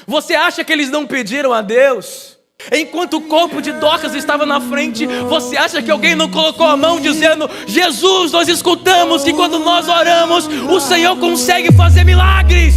Você acha que eles não pediram a Deus? Enquanto o corpo de Dorcas estava na frente, você acha que alguém não colocou a mão dizendo: Jesus, nós escutamos que quando nós oramos, o Senhor consegue fazer milagres?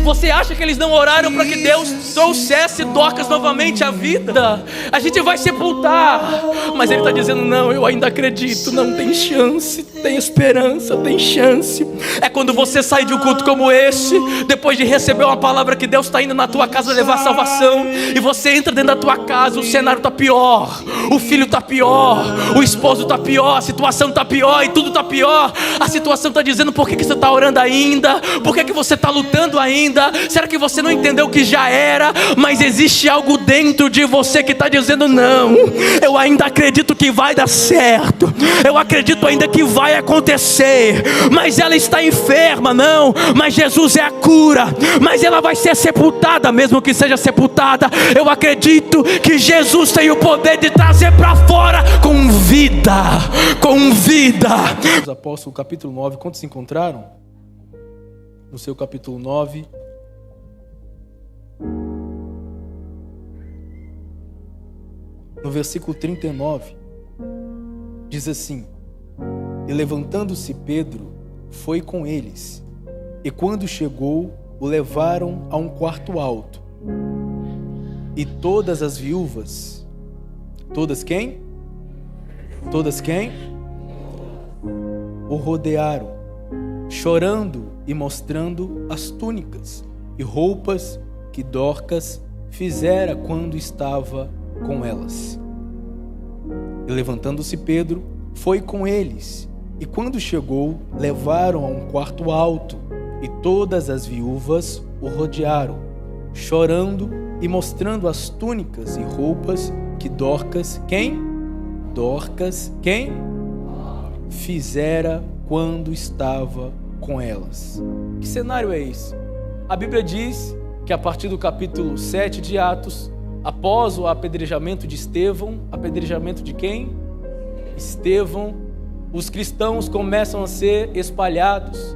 Você acha que eles não oraram para que Deus trouxesse Dorcas novamente à vida? A gente vai sepultar, mas ele está dizendo: não, eu ainda acredito, não, tem chance, tem esperança, tem chance. É quando você sai de um culto como esse, depois de receber uma palavra que Deus está indo na tua casa levar salvação, e você entra dentro da tua casa, o cenário está pior, o filho está pior, o esposo está pior, a situação está pior e tudo está pior. A situação está dizendo: por que você está orando ainda? Por que você está lutando ainda? Será que você não entendeu que já era? Mas existe algo dentro de você que está dizendo: não, eu ainda acredito que vai dar certo, eu acredito ainda que vai acontecer. Mas ela está enferma, não, mas Jesus é a cura, mas ela vai ser sepultada, mesmo que seja sepultada, eu acredito que Jesus tem o poder de trazer para fora com vida, com vida. Os apóstolos, capítulo 9, quantos se encontraram? No seu capítulo 9, no versículo 39, diz assim: e levantando-se Pedro, foi com eles, e quando chegou, o levaram a um quarto alto, e todas as viúvas, todas quem? Todas quem? O rodearam, chorando e mostrando as túnicas e roupas que Dorcas fizera quando estava com elas. E levantando-se Pedro, foi com eles, e quando chegou, levaram a um quarto alto, e todas as viúvas o rodearam, chorando e mostrando as túnicas e roupas que Dorcas, quem? Dorcas, quem? Fizera quando estava com elas. Que cenário é esse? A Bíblia diz que a partir do capítulo 7 de Atos, após o apedrejamento de Estevão, apedrejamento de quem? Estevão, os cristãos começam a ser espalhados,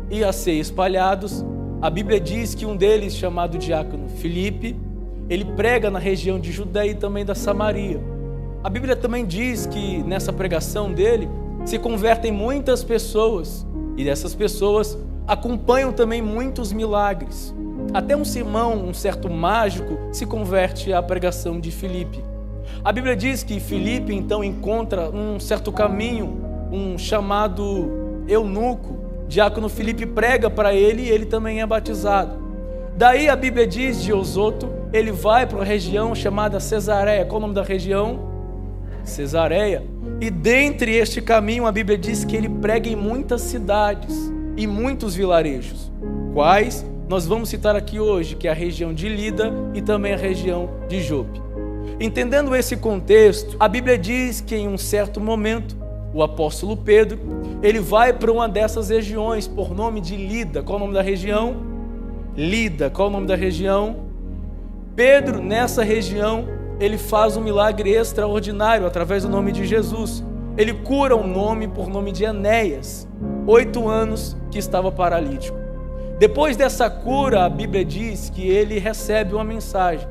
e a ser espalhados, a Bíblia diz que um deles, chamado diácono Filipe, ele prega na região de Judeia e também da Samaria. A Bíblia também diz que nessa pregação dele se convertem muitas pessoas, e dessas pessoas acompanham também muitos milagres. Até um Simão, um certo mágico, se converte à pregação de Filipe. A Bíblia diz que Filipe então encontra um certo caminho, um chamado eunuco. Diácono Filipe prega para ele e ele também é batizado. Daí a Bíblia diz de Osoto, ele vai para uma região chamada Cesareia. Qual o nome da região? Cesareia. E dentre este caminho a Bíblia diz que ele prega em muitas cidades e muitos vilarejos. Quais? Nós vamos citar aqui hoje, que é a região de Lida e também a região de Jope. Entendendo esse contexto, a Bíblia diz que em um certo momento, o apóstolo Pedro, ele vai para uma dessas regiões por nome de Lida. Qual o nome da região? Lida. Qual o nome da região? Pedro, nessa região, ele faz um milagre extraordinário através do nome de Jesus. Ele cura um homem por nome de Enéas, 8 anos, que estava paralítico. Depois dessa cura, a Bíblia diz que ele recebe uma mensagem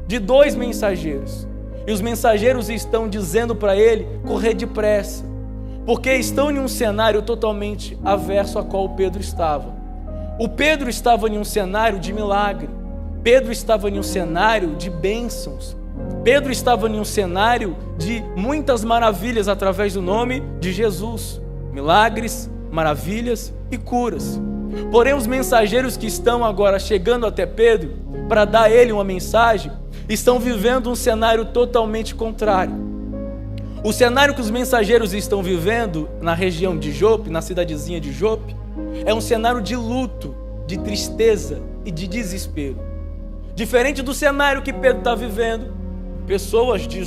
de 2 mensageiros. E os mensageiros estão dizendo para ele correr depressa, porque estão em um cenário totalmente averso a qual Pedro estava. O Pedro estava em um cenário de milagre. Pedro estava em um cenário de bênçãos. Pedro estava em um cenário de muitas maravilhas através do nome de Jesus. Milagres, maravilhas e curas. Porém, os mensageiros que estão agora chegando até Pedro para dar a ele uma mensagem, estão vivendo um cenário totalmente contrário. O cenário que os mensageiros estão vivendo na região de Jope, na cidadezinha de Jope, é um cenário de luto, de tristeza e de desespero. Diferente do cenário que Pedro está vivendo, pessoas de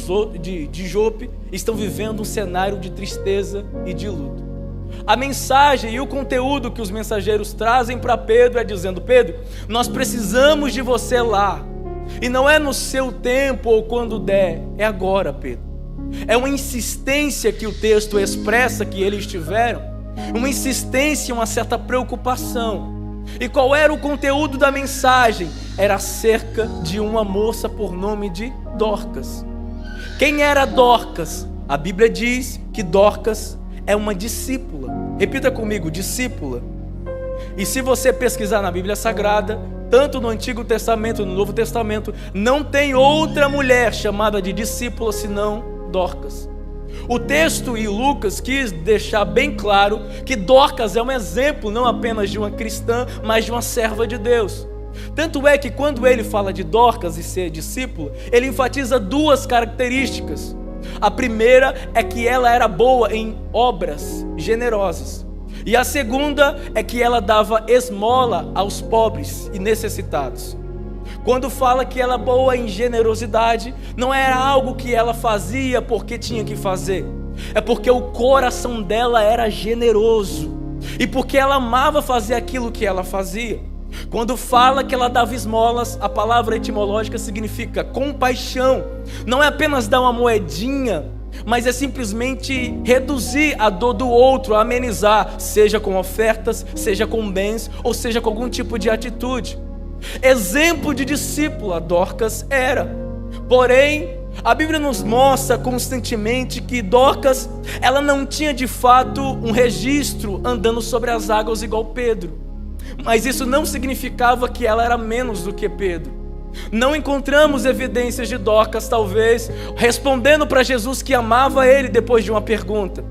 Jope estão vivendo um cenário de tristeza e de luto. A mensagem e o conteúdo que os mensageiros trazem para Pedro é dizendo: Pedro, nós precisamos de você lá. E não é no seu tempo ou quando der, é agora, Pedro. É uma insistência que o texto expressa que eles tiveram, uma insistência, uma certa preocupação. E qual era o conteúdo da mensagem? Era acerca de uma moça por nome de Dorcas. Quem era Dorcas? A Bíblia diz que Dorcas é uma discípula. Repita comigo, discípula. E se você pesquisar na Bíblia Sagrada, tanto no Antigo Testamento, no Novo Testamento, não tem outra mulher chamada de discípula senão Dorcas. O texto e Lucas quis deixar bem claro que Dorcas é um exemplo não apenas de uma cristã, mas de uma serva de Deus. Tanto é que quando ele fala de Dorcas e ser discípulo, ele enfatiza duas características. A primeira é que ela era boa em obras generosas. E a segunda é que ela dava esmola aos pobres e necessitados. Quando fala que ela é boa em generosidade, não era algo que ela fazia porque tinha que fazer. É porque o coração dela era generoso. E porque ela amava fazer aquilo que ela fazia. Quando fala que ela dava esmolas, a palavra etimológica significa compaixão. Não é apenas dar uma moedinha, mas é simplesmente reduzir a dor do outro, amenizar, seja com ofertas, seja com bens, ou seja com algum tipo de atitude. Exemplo de discípula, Dorcas era. Porém, a Bíblia nos mostra constantemente que Dorcas, ela não tinha de fato um registro andando sobre as águas igual Pedro. Mas isso não significava que ela era menos do que Pedro. Não encontramos evidências de Dorcas, talvez, respondendo para Jesus que amava ele depois de uma pergunta.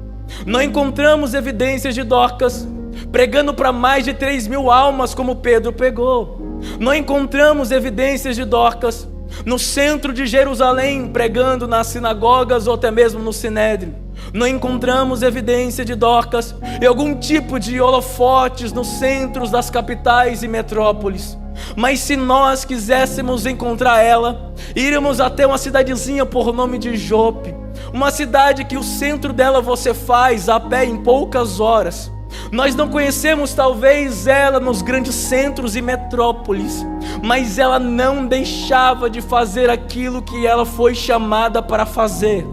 Não encontramos evidências de Dorcas pregando para mais de 3.000 almas como Pedro pregou. Não encontramos evidências de Dorcas no centro de Jerusalém pregando nas sinagogas ou até mesmo no Sinédrio. Não encontramos evidência de Dorcas em algum tipo de holofotes nos centros das capitais e metrópoles. Mas se nós quiséssemos encontrar ela, iríamos até uma cidadezinha por nome de Jope. Uma cidade que o centro dela você faz a pé em poucas horas. Nós não conhecemos talvez ela nos grandes centros e metrópoles, mas ela não deixava de fazer aquilo que ela foi chamada para fazer: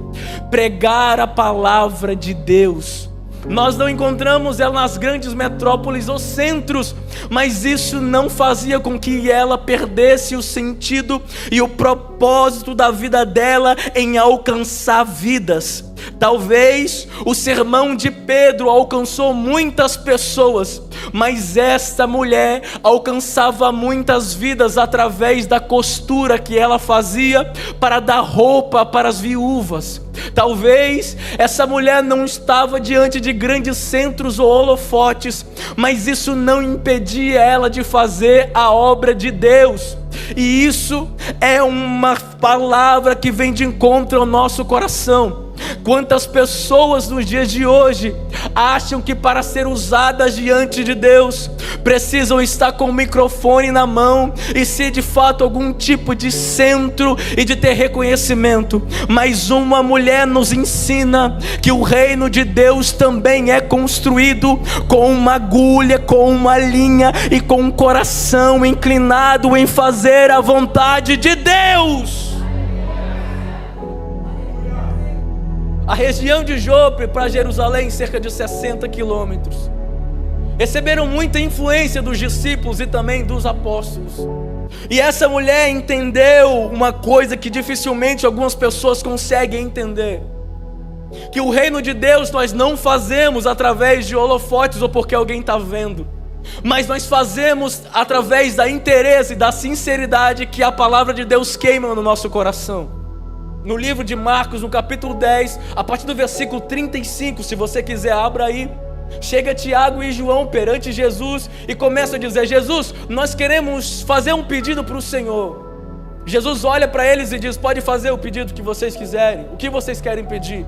pregar a palavra de Deus. Nós não encontramos ela nas grandes metrópoles ou centros, mas isso não fazia com que ela perdesse o sentido e o propósito da vida dela em alcançar vidas. Talvez o sermão de Pedro alcançou muitas pessoas, mas esta mulher alcançava muitas vidas através da costura que ela fazia para dar roupa para as viúvas. Talvez essa mulher não estava diante de grandes centros ou holofotes, mas isso não impedia ela de fazer a obra de Deus. E isso é uma palavra que vem de encontro ao nosso coração. Quantas pessoas nos dias de hoje acham que para ser usadas diante de Deus precisam estar com o microfone na mão e ser de fato algum tipo de centro e de ter reconhecimento. Mas uma mulher nos ensina que o reino de Deus também é construído com uma agulha, com uma linha e com um coração inclinado em fazer a vontade de Deus. A região de Jope para Jerusalém, cerca de 60 quilômetros. Receberam muita influência dos discípulos e também dos apóstolos. E essa mulher entendeu uma coisa que dificilmente algumas pessoas conseguem entender: que o reino de Deus nós não fazemos através de holofotes ou porque alguém está vendo, mas nós fazemos através da interesse e da sinceridade que a palavra de Deus queima no nosso coração. No livro de Marcos, no capítulo 10, a partir do versículo 35, se você quiser, abra aí. Chega Tiago e João perante Jesus e começa a dizer: Jesus, nós queremos fazer um pedido para o Senhor. Jesus olha para eles e diz: pode fazer o pedido que vocês quiserem. O que vocês querem pedir?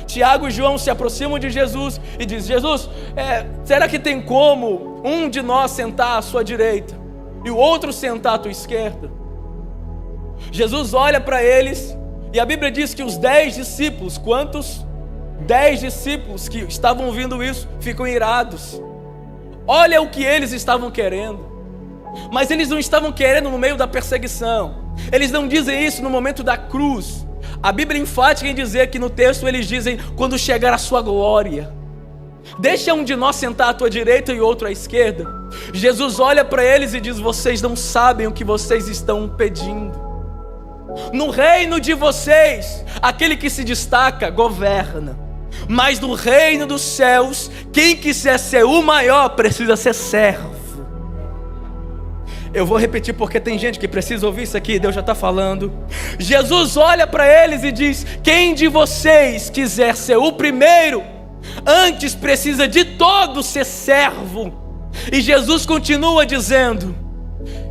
Tiago e João se aproximam de Jesus e diz: Jesus, será que tem como um de nós sentar à sua direita e o outro sentar à tua esquerda? Jesus olha para eles e a Bíblia diz que os 10 discípulos, quantos? 10 discípulos que estavam ouvindo isso, ficam irados. Olha o que eles estavam querendo. Mas eles não estavam querendo no meio da perseguição. Eles não dizem isso no momento da cruz. A Bíblia é enfática em dizer que no texto eles dizem: quando chegar a sua glória. Deixa um de nós sentar à tua direita e outro à esquerda. Jesus olha para eles e diz: vocês não sabem o que vocês estão pedindo. No reino de vocês, aquele que se destaca governa, mas no reino dos céus, quem quiser ser o maior precisa ser servo. Eu vou repetir porque tem gente que precisa ouvir isso aqui. Deus já está falando. Jesus olha para eles e diz: quem de vocês quiser ser o primeiro, antes precisa de todos ser servo. E Jesus continua dizendo: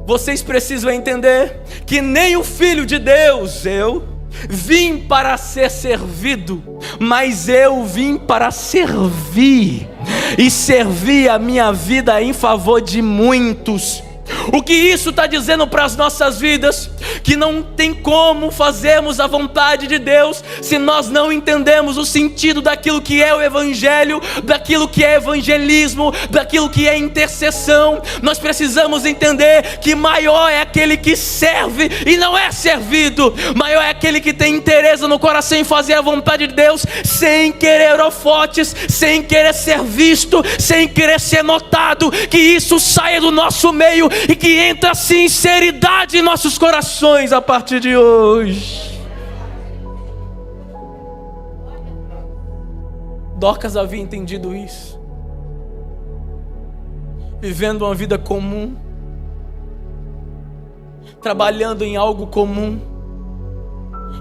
vocês precisam entender que nem o Filho de Deus, eu vim para ser servido, mas eu vim para servir e servir a minha vida em favor de muitos. O que isso está dizendo para as nossas vidas? Que não tem como fazermos a vontade de Deus se nós não entendemos o sentido daquilo que é o Evangelho, daquilo que é evangelismo, daquilo que é intercessão. Nós precisamos entender que maior é aquele que serve e não é servido. Maior é aquele que tem interesse no coração em fazer a vontade de Deus, sem querer holofotes, sem querer ser visto, sem querer ser notado. Que isso saia do nosso meio e que entre a sinceridade em nossos corações a partir de hoje. Dorcas havia entendido isso, vivendo uma vida comum, trabalhando em algo comum,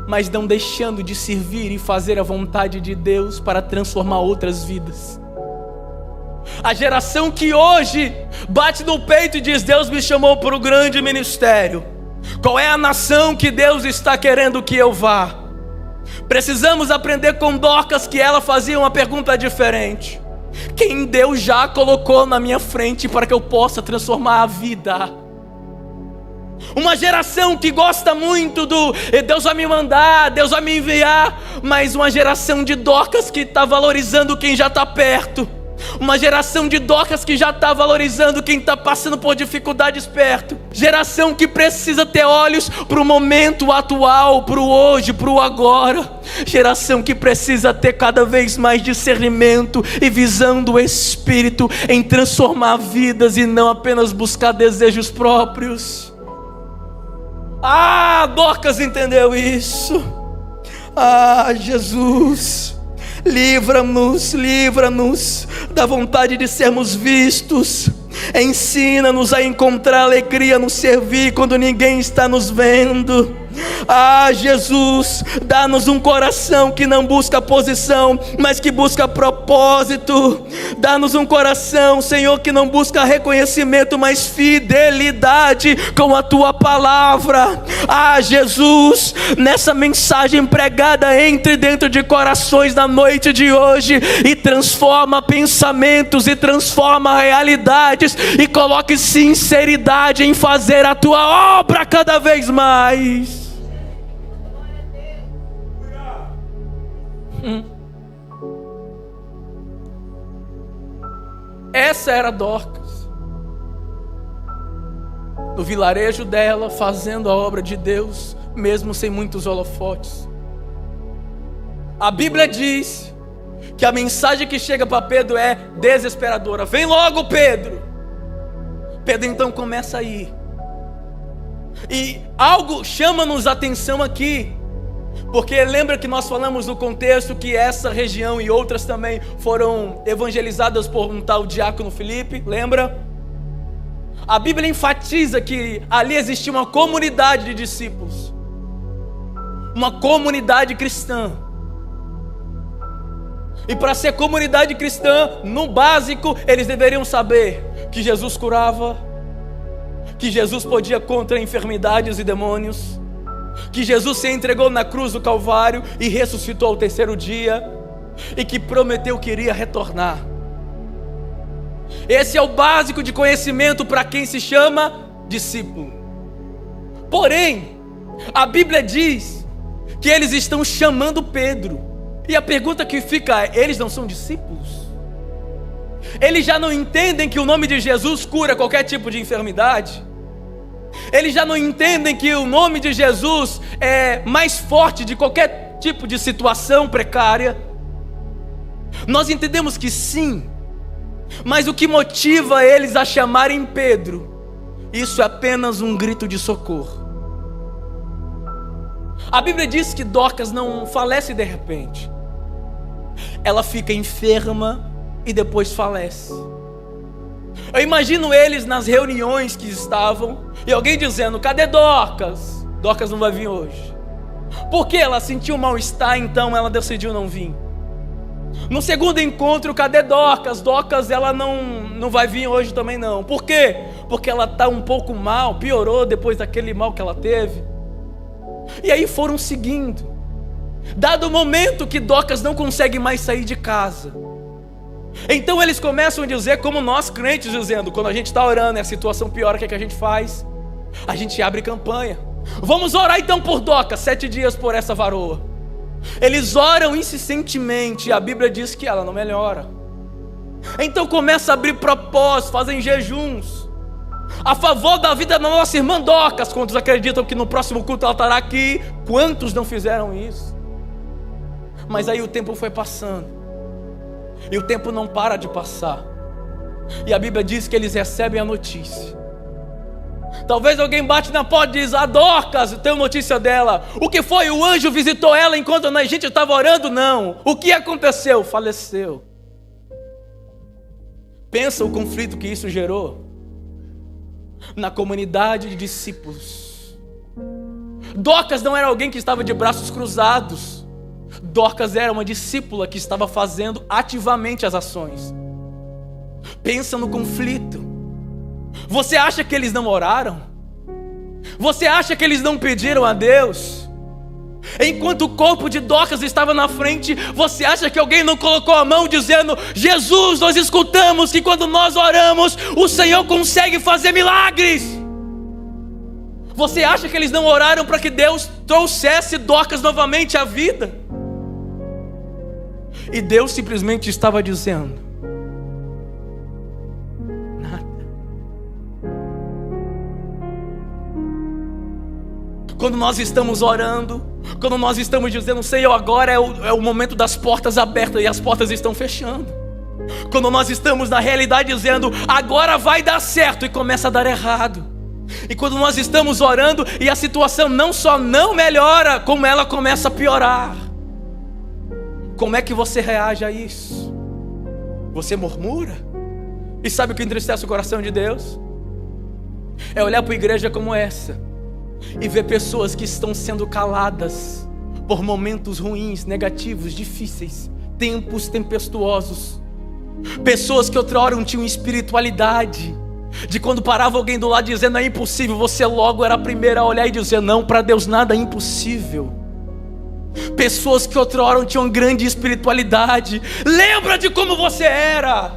mas não deixando de servir e fazer a vontade de Deus para transformar outras vidas. A geração que hoje bate no peito e diz: Deus me chamou para o grande ministério. Qual é a nação que Deus está querendo que eu vá? Precisamos aprender com Dorcas que ela fazia uma pergunta diferente: quem Deus já colocou na minha frente para que eu possa transformar a vida? Uma geração que gosta muito do Deus vai me mandar, Deus vai me enviar, mas uma geração de Dorcas que está valorizando quem já está perto. Uma geração de Dorcas que já está valorizando quem está passando por dificuldades perto. Geração que precisa ter olhos para o momento atual, para o hoje, para o agora. Geração que precisa ter cada vez mais discernimento e visão do Espírito em transformar vidas e não apenas buscar desejos próprios. Dorcas entendeu isso. Jesus, livra-nos da vontade de sermos vistos. Ensina-nos a encontrar alegria no servir quando ninguém está nos vendo. Jesus, dá-nos um coração que não busca posição, mas que busca propósito. Dá-nos um coração, Senhor, que não busca reconhecimento, mas fidelidade com a Tua palavra. Jesus, nessa mensagem pregada, entre dentro de corações na noite de hoje e transforma pensamentos e transforma realidades e coloque sinceridade em fazer a Tua obra cada vez mais. Essa era Dorcas, no vilarejo dela, fazendo a obra de Deus, mesmo sem muitos holofotes. A Bíblia diz que a mensagem que chega para Pedro é desesperadora: vem logo, Pedro. Pedro então começa a ir, e algo chama-nos a atenção aqui, porque lembra que nós falamos no contexto que essa região e outras também foram evangelizadas por um tal diácono Filipe, lembra? A Bíblia enfatiza que ali existia uma comunidade de discípulos, uma comunidade cristã. E para ser comunidade cristã, no básico, eles deveriam saber que Jesus curava, que Jesus podia contra enfermidades e demônios, que Jesus se entregou na cruz do Calvário e ressuscitou ao terceiro dia, e que prometeu que iria retornar. Esse é o básico de conhecimento para quem se chama discípulo. Porém, a Bíblia diz que eles estão chamando Pedro, e a pergunta que fica é: eles não são discípulos? Eles já não entendem que o nome de Jesus cura qualquer tipo de enfermidade? Eles já não entendem que o nome de Jesus é mais forte de qualquer tipo de situação precária? Nós entendemos que sim, mas o que motiva eles a chamarem Pedro, isso é apenas um grito de socorro. A Bíblia diz que Dorcas não falece de repente. Ela fica enferma e depois falece. Eu imagino eles nas reuniões que estavam e alguém dizendo: cadê Dorcas? Dorcas não vai vir hoje. Porque ela sentiu mal-estar, então ela decidiu não vir. No segundo encontro, cadê Dorcas? Dorcas, ela não vai vir hoje também não. Por quê? Porque ela está um pouco mal, piorou depois daquele mal que ela teve. E aí foram seguindo. Dado o momento que Dorcas não consegue mais sair de casa, então eles começam a dizer, como nós crentes dizendo, quando a gente está orando e a situação piora, o que é que a gente faz? A gente abre campanha. Vamos orar então por Dorcas, 7 dias por essa varoa. Eles oram insistentemente e a Bíblia diz que ela não melhora. Então começa a abrir propósitos, fazem jejuns a favor da vida da nossa irmã Dorcas. Quantos acreditam que no próximo culto ela estará aqui? Quantos não fizeram isso? Mas aí o tempo foi passando e o tempo não para de passar. E a Bíblia diz que eles recebem a notícia. Talvez alguém bate na porta e diz: Dorcas, eu tenho notícia dela. O que foi? O anjo visitou ela enquanto a gente estava orando? Não. O que aconteceu? Faleceu. Pensa o conflito que isso gerou na comunidade de discípulos. Dorcas não era alguém que estava de braços cruzados. Dorcas era uma discípula que estava fazendo ativamente as ações. Pensa no conflito. Você acha que eles não oraram? Você acha que eles não pediram a Deus? Enquanto o corpo de Dorcas estava na frente, você acha que alguém não colocou a mão dizendo: Jesus, nós escutamos que quando nós oramos, o Senhor consegue fazer milagres? Você acha que eles não oraram para que Deus trouxesse Dorcas novamente à vida? E Deus simplesmente estava dizendo: nada. Quando nós estamos orando, quando nós estamos dizendo: Senhor, agora é o momento das portas abertas, e as portas estão fechando. Quando nós estamos na realidade dizendo: agora vai dar certo, e começa a dar errado. E quando nós estamos orando e a situação não só não melhora, como ela começa a piorar. Como é que você reage a isso? Você murmura? E sabe o que entristece o coração de Deus? É olhar para uma igreja como essa e ver pessoas que estão sendo caladas por momentos ruins, negativos, difíceis, tempos tempestuosos. Pessoas que outrora não tinham espiritualidade, de quando parava alguém do lado dizendo: é impossível, você logo era a primeira a olhar e dizer: não, para Deus nada é impossível. Pessoas que outrora tinham grande espiritualidade. Lembra de como você era,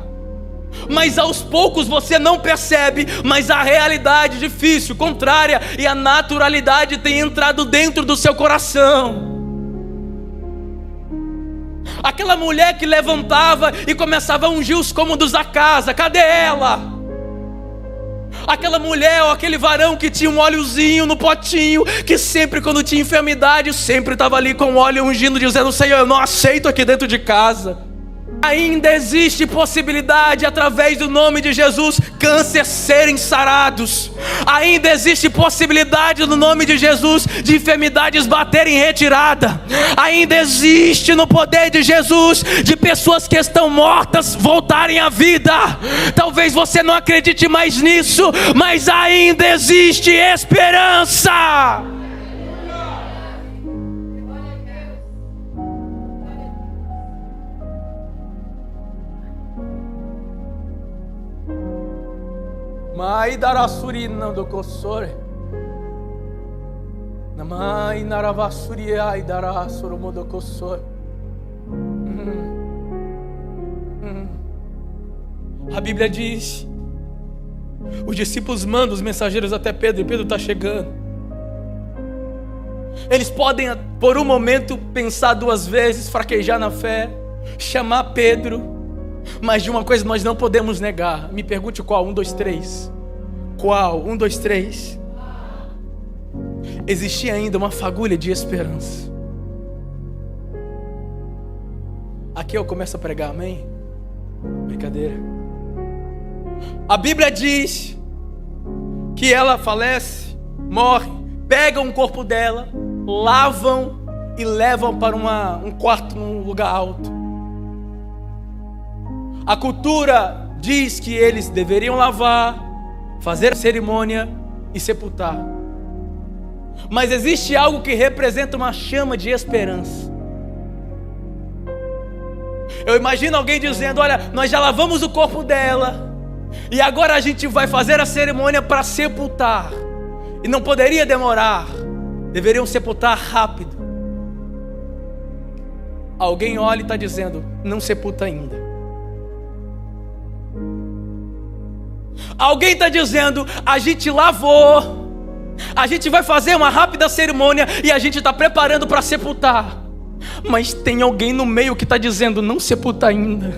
mas aos poucos você não percebe, mas a realidade difícil, contrária, e a naturalidade tem entrado dentro do seu coração. Aquela mulher que levantava e começava a ungir os cômodos da casa, cadê ela? Aquela mulher ou aquele varão que tinha um óleozinho no potinho, que sempre quando tinha enfermidade, sempre estava ali com o óleo ungindo, dizendo: Senhor, eu não aceito aqui dentro de casa. Ainda existe possibilidade, através do nome de Jesus, câncer serem sarados. Ainda existe possibilidade no nome de Jesus de enfermidades baterem em retirada. Ainda existe no poder de Jesus de pessoas que estão mortas voltarem à vida. Talvez você não acredite mais nisso, mas ainda existe esperança. Mai darasuri nando kosore. Namai naravasuri ai darasuru modo kosore. A Bíblia diz: os discípulos mandam os mensageiros até Pedro, e Pedro está chegando. Eles podem por um momento pensar 2 vezes, fraquejar na fé, chamar Pedro. Mas de uma coisa nós não podemos negar. Me pergunte qual? 1, 2, 3. Qual? 1, 2, 3. Existia ainda uma fagulha de esperança. Aqui eu começo a pregar, amém? Brincadeira. A Bíblia diz que ela falece, morre, pegam o corpo dela, lavam e levam para um quarto num lugar alto. A cultura diz que eles deveriam lavar, fazer a cerimônia e sepultar. Mas existe algo que representa uma chama de esperança. Eu imagino alguém dizendo: olha, nós já lavamos o corpo dela e agora a gente vai fazer a cerimônia para sepultar. E não poderia demorar, deveriam sepultar rápido. Alguém olha e está dizendo: não sepulta ainda. Alguém está dizendo: a gente lavou, a gente vai fazer uma rápida cerimônia e a gente está preparando para sepultar. Mas tem alguém no meio que está dizendo: não sepulta ainda.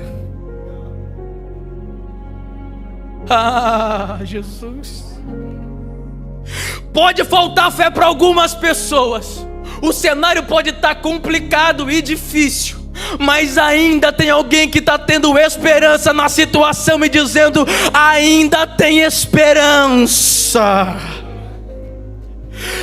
Ah, Jesus. Pode faltar fé para algumas pessoas, o cenário pode estar complicado e difícil, mas ainda tem alguém que está tendo esperança na situação e dizendo: ainda tem esperança.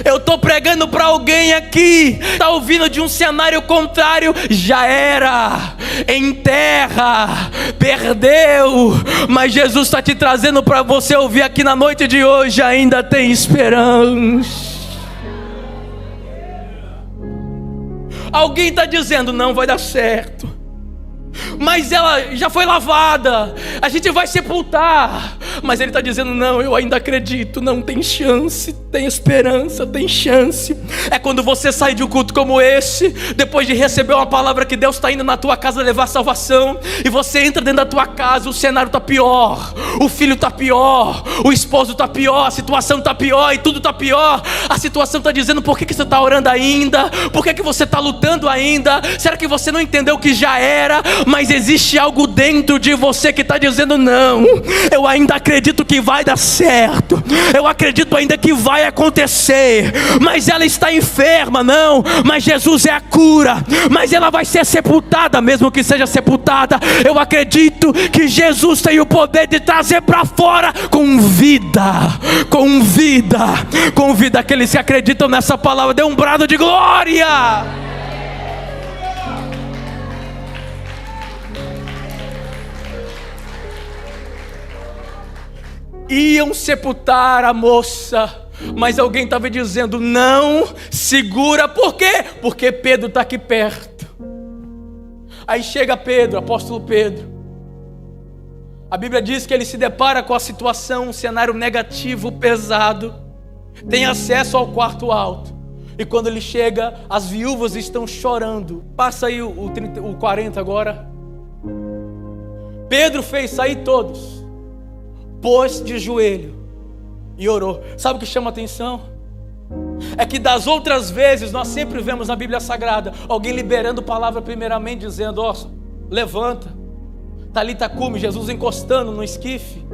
Eu estou pregando para alguém aqui, está ouvindo de um cenário contrário, já era, enterra, perdeu, mas Jesus está te trazendo para você ouvir aqui na noite de hoje: ainda tem esperança. Alguém está dizendo: não vai dar certo, mas ela já foi lavada, a gente vai sepultar. Mas ele está dizendo: não, eu ainda acredito, não, tem chance, tem esperança, tem chance. É quando você sai de um culto como esse, depois de receber uma palavra que Deus está indo na tua casa levar salvação, e você entra dentro da tua casa, o cenário está pior, o filho está pior, o esposo está pior, a situação está pior e tudo está pior. A situação está dizendo: por que você está orando ainda? Por que você está lutando ainda? Será que você não entendeu que já era? Mas existe algo dentro de você que está dizendo: não, eu ainda acredito que vai dar certo, eu acredito ainda que vai acontecer. Mas ela está enferma, não, mas Jesus é a cura, mas ela vai ser sepultada, mesmo que seja sepultada, eu acredito que Jesus tem o poder de trazer para fora com vida, com vida, com vida. Aqueles que acreditam nessa palavra, dê um brado de glória. Iam sepultar a moça, mas alguém estava dizendo: não, segura. Por quê? Porque Pedro está aqui perto. Aí chega Pedro, apóstolo Pedro. A Bíblia diz que ele se depara com a situação, um cenário negativo, pesado. Tem acesso ao quarto alto. E quando ele chega, as viúvas estão chorando. Passa aí o 40 agora. Pedro fez sair todos, pôs de joelho e orou. Sabe o que chama atenção? É que das outras vezes nós sempre vemos na Bíblia Sagrada alguém liberando palavra primeiramente, dizendo: ó, levanta, Talita cume, Jesus encostando no esquife.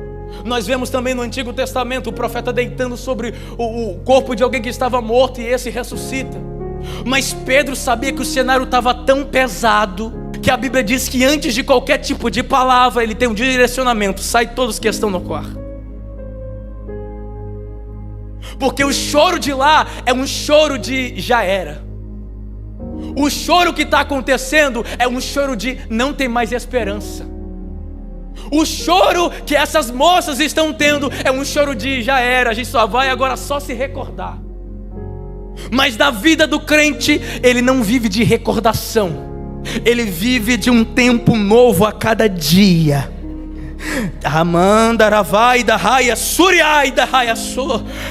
Nós vemos também no Antigo Testamento o profeta deitando sobre o corpo de alguém que estava morto e esse ressuscita. Mas Pedro sabia que o cenário estava tão pesado que a Bíblia diz que antes de qualquer tipo de palavra ele tem um direcionamento: sai todos que estão no quarto. Porque o choro de lá é um choro de já era. O choro que está acontecendo é um choro de não tem mais esperança. O choro que essas moças estão tendo é um choro de já era, a gente só vai agora só se recordar. Mas na vida do crente, ele não vive de recordação, ele vive de um tempo novo a cada dia.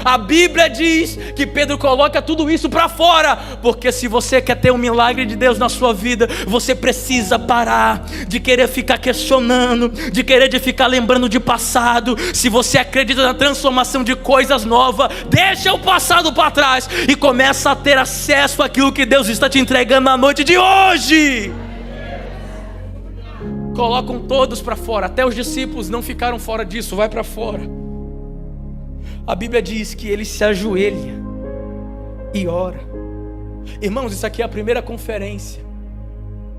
A Bíblia diz que Pedro coloca tudo isso para fora, porque se você quer ter um milagre de Deus na sua vida, você precisa parar de querer ficar questionando, de querer de ficar lembrando de passado. Se você acredita na transformação de coisas novas, deixa o passado para trás e começa a ter acesso àquilo que Deus está te entregando na noite de hoje. Colocam todos para fora, até os discípulos não ficaram fora disso, vai para fora. A Bíblia diz que ele se ajoelha e ora. Irmãos, isso aqui é a primeira conferência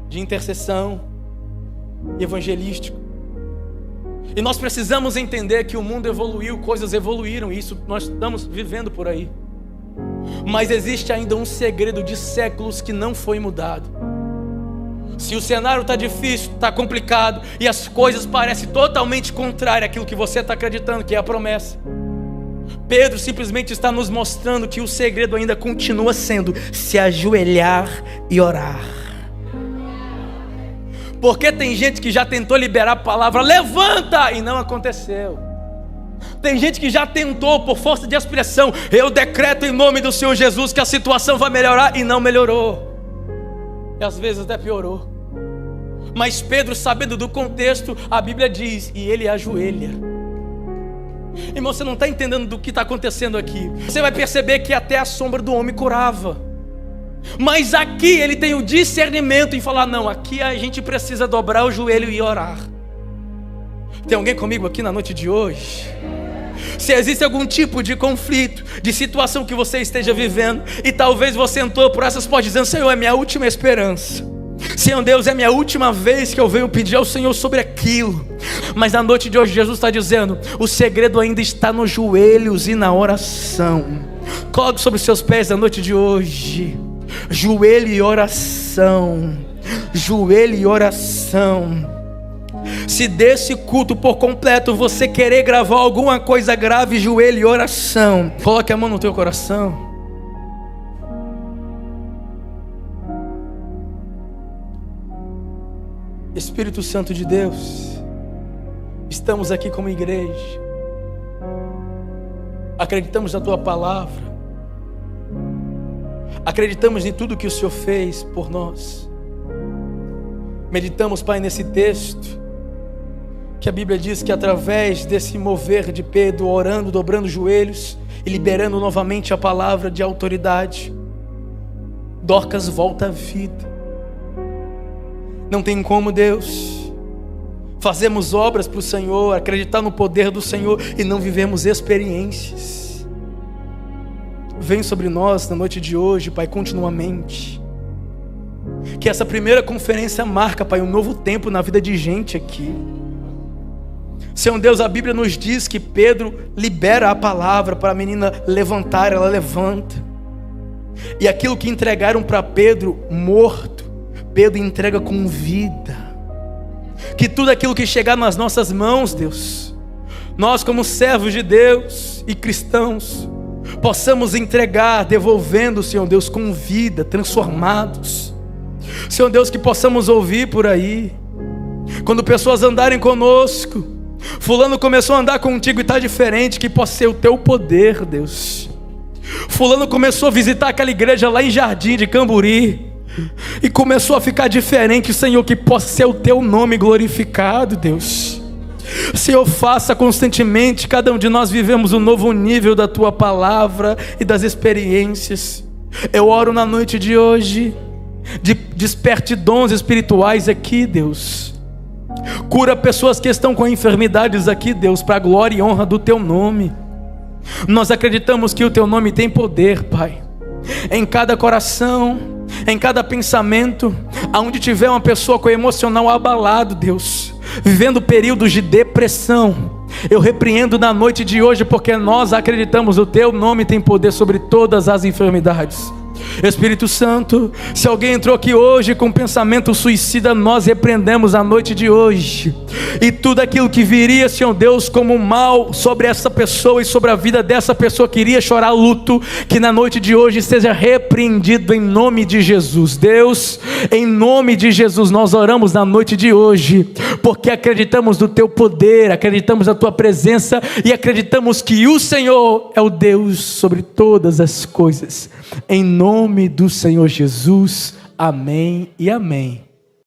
de intercessão, e evangelístico. E nós precisamos entender que o mundo evoluiu, coisas evoluíram, e isso nós estamos vivendo por aí. Mas existe ainda um segredo de séculos que não foi mudado. Se o cenário está difícil, está complicado, e as coisas parecem totalmente contrárias àquilo que você está acreditando que é a promessa, Pedro simplesmente está nos mostrando que o segredo ainda continua sendo se ajoelhar e orar. Porque tem gente que já tentou liberar a palavra, levanta, e não aconteceu. Tem gente que já tentou por força de expressão, eu decreto em nome do Senhor Jesus que a situação vai melhorar, e não melhorou. E às vezes até piorou. Mas Pedro, sabendo do contexto, a Bíblia diz, e ele ajoelha. Irmão, você não está entendendo do que está acontecendo aqui. Você vai perceber que até a sombra do homem curava. Mas aqui ele tem o discernimento em falar, não, aqui a gente precisa dobrar o joelho e orar. Tem alguém comigo aqui na noite de hoje? Se existe algum tipo de conflito, de situação que você esteja vivendo, e talvez você entrou por essas portas dizendo, Senhor, é minha última esperança, Senhor Deus, é minha última vez que eu venho pedir ao Senhor sobre aquilo. Mas na noite de hoje Jesus está dizendo, o segredo ainda está nos joelhos e na oração. Coloque sobre os seus pés na noite de hoje, joelho e oração, joelho e oração. Se desse culto por completo você querer gravar alguma coisa grave, joelho e oração. Coloque a mão no teu coração. Espírito Santo de Deus, estamos aqui como igreja, acreditamos na tua palavra, acreditamos em tudo que o Senhor fez por nós. Meditamos, Pai, nesse texto, que a Bíblia diz que através desse mover de Pedro, orando, dobrando os joelhos e liberando novamente a palavra de autoridade, Dorcas volta à vida. Não tem como, Deus, fazemos obras para o Senhor, acreditar no poder do Senhor e não vivemos experiências. Vem sobre nós na noite de hoje, Pai, continuamente. Que essa primeira conferência marca, Pai, um novo tempo na vida de gente aqui. Senhor Deus, a Bíblia nos diz que Pedro libera a palavra para a menina levantar, ela levanta. E aquilo que entregaram para Pedro morto, Pedro entrega com vida. Que tudo aquilo que chegar nas nossas mãos, Deus, nós como servos de Deus e cristãos, possamos entregar, devolvendo, Senhor Deus, com vida, transformados. Senhor Deus, que possamos ouvir por aí, quando pessoas andarem conosco, fulano começou a andar contigo e está diferente, que possa ser o teu poder, Deus. Fulano começou a visitar aquela igreja lá em Jardim de Camburi e começou a ficar diferente, Senhor, que possa ser o teu nome glorificado, Deus. Senhor, faça constantemente, cada um de nós vivemos um novo nível da tua palavra e das experiências. Eu oro na noite de hoje, desperte dons espirituais aqui, Deus. Cura pessoas que estão com enfermidades aqui, Deus, para a glória e honra do teu nome. Nós acreditamos que o teu nome tem poder, Pai. Em cada coração, em cada pensamento, aonde tiver uma pessoa com o emocional abalado, Deus, vivendo períodos de depressão, eu repreendo na noite de hoje, porque nós acreditamos o teu nome tem poder sobre todas as enfermidades. Espírito Santo, se alguém entrou aqui hoje com pensamento suicida, nós repreendemos a noite de hoje, e tudo aquilo que viria, Senhor Deus, como mal sobre essa pessoa e sobre a vida dessa pessoa que iria chorar luto, que na noite de hoje seja repreendido em nome de Jesus. Deus, em nome de Jesus, nós oramos na noite de hoje, porque acreditamos no teu poder, acreditamos na tua presença e acreditamos que o Senhor é o Deus sobre todas as coisas. Em nome do Senhor Jesus, amém e amém.